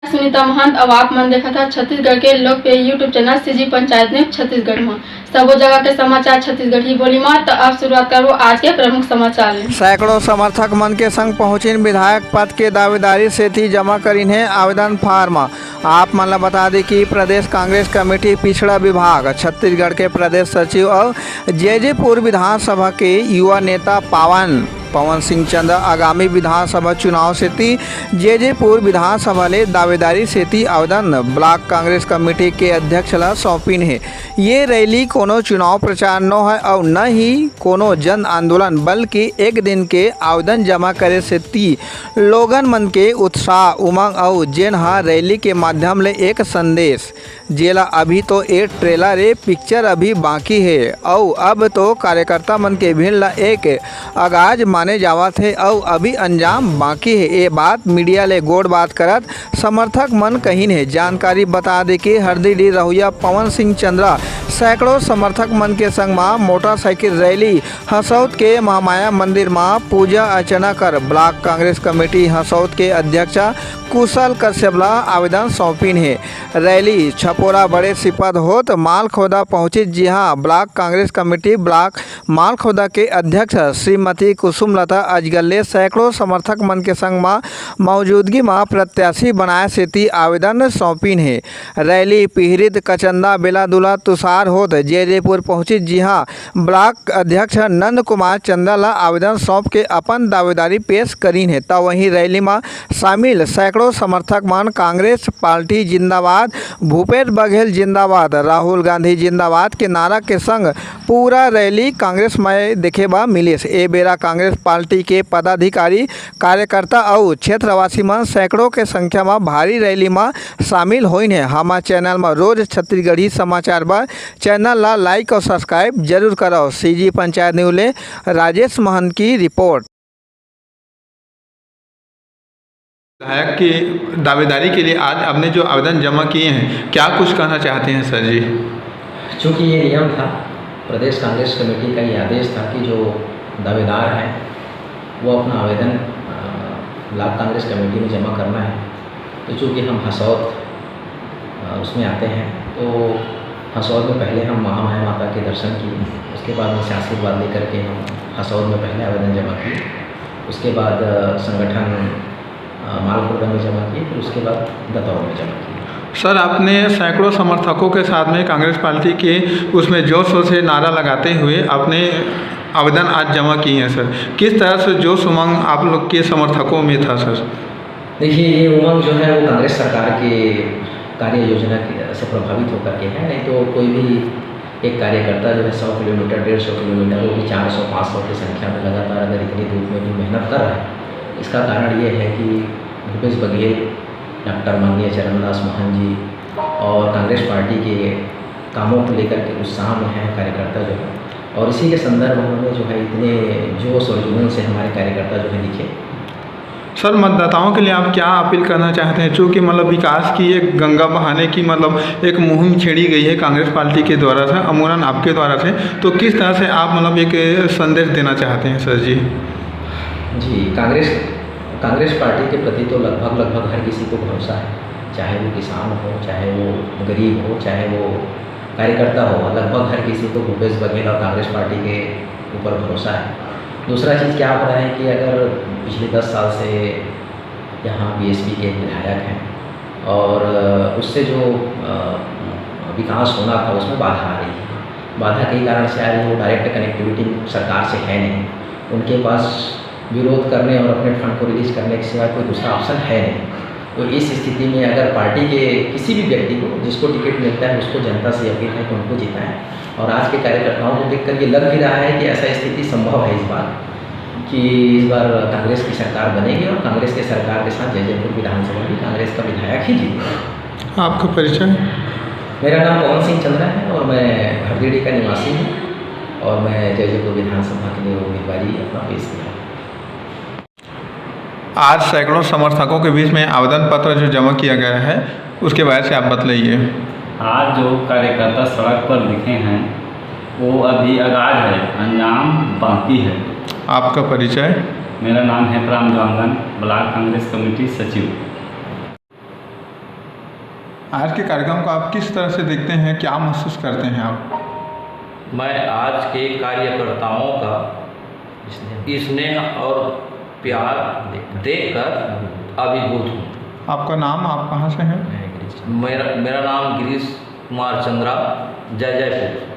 सुनीता महंत अब आप मन देखा था छत्तीसगढ़ के लोकप्रिय YouTube channel CG panchayat news Chhattisgarh में सबो जगह के समाचार छत्तीसगढ़ ही बोली में। तो अब शुरुआत करो आज के प्रमुख समाचार। सैकड़ों समर्थक मन के संग पहुंचिन विधायक पद के दावेदारी से थी जमा करीन है आवेदन फार्म। आप मन ला बता दें कि प्रदेश कांग्रेस कमेटी पिछड़ा विभाग छत्तीसगढ़ के प्रदेश सचिव और जैजेपुर विधानसभा के युवा नेता पवन सिंह चंद्र आगामी विधानसभा चुनाव से थी जैजेपुर विधानसभा ले दावेदारी से थी आवेदन ब्लॉक कांग्रेस कमेटी के अध्यक्ष ला सौंपिन है। ये रैली कोनो चुनाव प्रचार न है और न ही कोनो जन आंदोलन बल्कि एक दिन के आवेदन जमा करे से थी लोगन मन के उत्साह उमंग और जेन हा रैली के माध्यम ले एक संदेश जेला अभी तो एक ट्रेलर ए पिक्चर अभी बाकी है और अब तो कार्यकर्ता मन के भीड़ ला एक आगाज माने जावत है और अभी अंजाम बाकी है। ये बात मीडिया ले गोड़ बात करत समर्थक मन कहीन है। जानकारी बता दे कि हरदीडी रहुया पवन सिंह चंद्रा सैकड़ों समर्थक मन के संग में मोटरसाइकिल रैली हसौद के महामाया मंदिर में पूजा अर्चना कर ब्लॉक कांग्रेस कमेटी हसौद के अध्यक्ष कुशल कश्यपला आवेदन सौंपिन है। रैली छपोरा बड़े सिपद होत मालखोदा पहुंची। जी हाँ, ब्लॉक कांग्रेस कमेटी ब्लॉक मालखोदा के अध्यक्ष श्रीमती कुसुमलता अजगल्ले सैकड़ों समर्थक मन के संग में मौजूदगी में प्रत्याशी बनाए से ती आवेदन सौंपिन है। रैली पिहरित कचंदा बेलादुला तुषार होत जैजेपुर पहुंची। जी हाँ, ब्लॉक अध्यक्ष नंद कुमार चंदा ला आवेदन सौंप के अपन दावेदारी पेश करीन है। तब वहीं रैली में शामिल सैकड़ों समर्थक मन कांग्रेस पार्टी जिंदाबाद, भूपेश बघेल जिंदाबाद, राहुल गांधी जिंदाबाद के नारा के संग पूरा रैली कांग्रेस में देखे बा मिले। ए बेरा कांग्रेस पार्टी के पदाधिकारी कार्यकर्ता और क्षेत्रवासी मन सैकड़ों के संख्या में भारी रैली में शामिल होइन है। हमारे चैनल में रोज छत्तीसगढ़ी समाचार बा, चैनल ला लाइक और सब्सक्राइब जरूर करो। सीजी पंचायत न्यूज ले राजेश महंत की रिपोर्ट। विधायक की दावेदारी के लिए आज आपने जो आवेदन जमा किए हैं, क्या कुछ कहना चाहते हैं सर जी? चूँकि ये नियम था, प्रदेश कांग्रेस कमेटी का ये आदेश था कि जो दावेदार हैं वो अपना आवेदन ब्लॉक कांग्रेस कमेटी में जमा करना है। तो चूँकि हम हसौद उसमें आते हैं, तो हसौद में पहले हम महामाया माता के दर्शन किए, उसके बाद उनसे आशीर्वाद लेकर के हम हसौद में पहले आवेदन जमा किए, उसके बाद संगठन मालखोदा में जमा किए, फिर उसके बाद दतौर में जमा किए। सर, आपने सैकड़ों समर्थकों के साथ में कांग्रेस पार्टी के उसमें जोर शोर से नारा लगाते हुए अपने आवेदन आज जमा किए हैं सर। किस तरह से जोश उमंग आप लोग के समर्थकों में था सर? देखिए, ये उमंग जो है वो कांग्रेस सरकार के कार्य योजना से प्रभावित होकर के है। नहीं तो कोई भी एक कार्यकर्ता जो है 100 किलोमीटर 150 किलोमीटर वो भी 400-500 की संख्या में लगातार अगर इतनी धूप में भी मेहनत कर रहा है, इसका कारण ये है कि भूपेश बघेल, डॉक्टर माननीय चरणदास महंत जी और कांग्रेस पार्टी के कामों को लेकर के उत्साह में हैं कार्यकर्ता जो है, और इसी के संदर्भ में जो है इतने जोश और जुनून से हमारे कार्यकर्ता जो है दिखे। सर, मतदाताओं के लिए आप क्या अपील करना चाहते हैं? चूँकि मतलब विकास की एक गंगा बहाने की मतलब एक मुहिम छेड़ी गई है कांग्रेस पार्टी के द्वारा से, अमूमन आपके द्वारा से, तो किस तरह से आप मतलब एक संदेश देना चाहते हैं सर जी? जी, कांग्रेस पार्टी के प्रति तो लगभग हर किसी को भरोसा है, चाहे वो किसान हो, चाहे वो गरीब हो, चाहे वो कार्यकर्ता हो, लगभग हर किसी को भूपेश बघेल और कांग्रेस पार्टी के ऊपर भरोसा है। दूसरा चीज़ क्या हो रहा है कि अगर पिछले 10 साल से यहाँ बीएसपी के विधायक हैं और उससे जो विकास होना था उसमें बाधा आ रही है। बाधा कई कारण से आ रही है, वो डायरेक्ट कनेक्टिविटी सरकार से है नहीं, उनके पास विरोध करने और अपने फंड को रिलीज करने के सिवा कोई दूसरा ऑप्शन है नहीं। तो इस स्थिति में अगर पार्टी के किसी भी व्यक्ति को जिसको टिकट मिलता है उसको जनता से अपील है कि उनको जिताएं, और आज के कार्यकर्ताओं को देखकर ये लग भी रहा है कि ऐसा स्थिति संभव है इस बार, कि इस बार कांग्रेस की सरकार बनेगी और कांग्रेस के सरकार के साथ जैजेपुर विधानसभा भी कांग्रेस का विधायक ही जीतेगा। आपका परिचय? मेरा नाम पवन सिंह चंद्रा है और मैं हरदीडी का निवासी हूँ और मैं जैजेपुर विधानसभा के लिए उम्मीदवारी अपना पेश किया। आज सैकड़ों समर्थकों के बीच में आवेदन पत्र जो जमा किया गया है उसके बारे से आप बतलाइए। आज जो कार्यकर्ता सड़क पर दिखे हैं वो अभी आगाज है, अंजाम बाकी है। आपका परिचय? मेरा नाम है प्राम जवांगन, ब्लॉक कांग्रेस कमेटी सचिव। आज के कार्यक्रम को आप किस तरह से देखते हैं, क्या महसूस करते हैं आप? मैं आज के कार्यकर्ताओं का स्नेह और प्यार देखकर अभिभूत हूँ। आपका नाम, आप कहाँ से हैं? मेरा नाम गिरीश कुमार चंद्रा, जयपुर।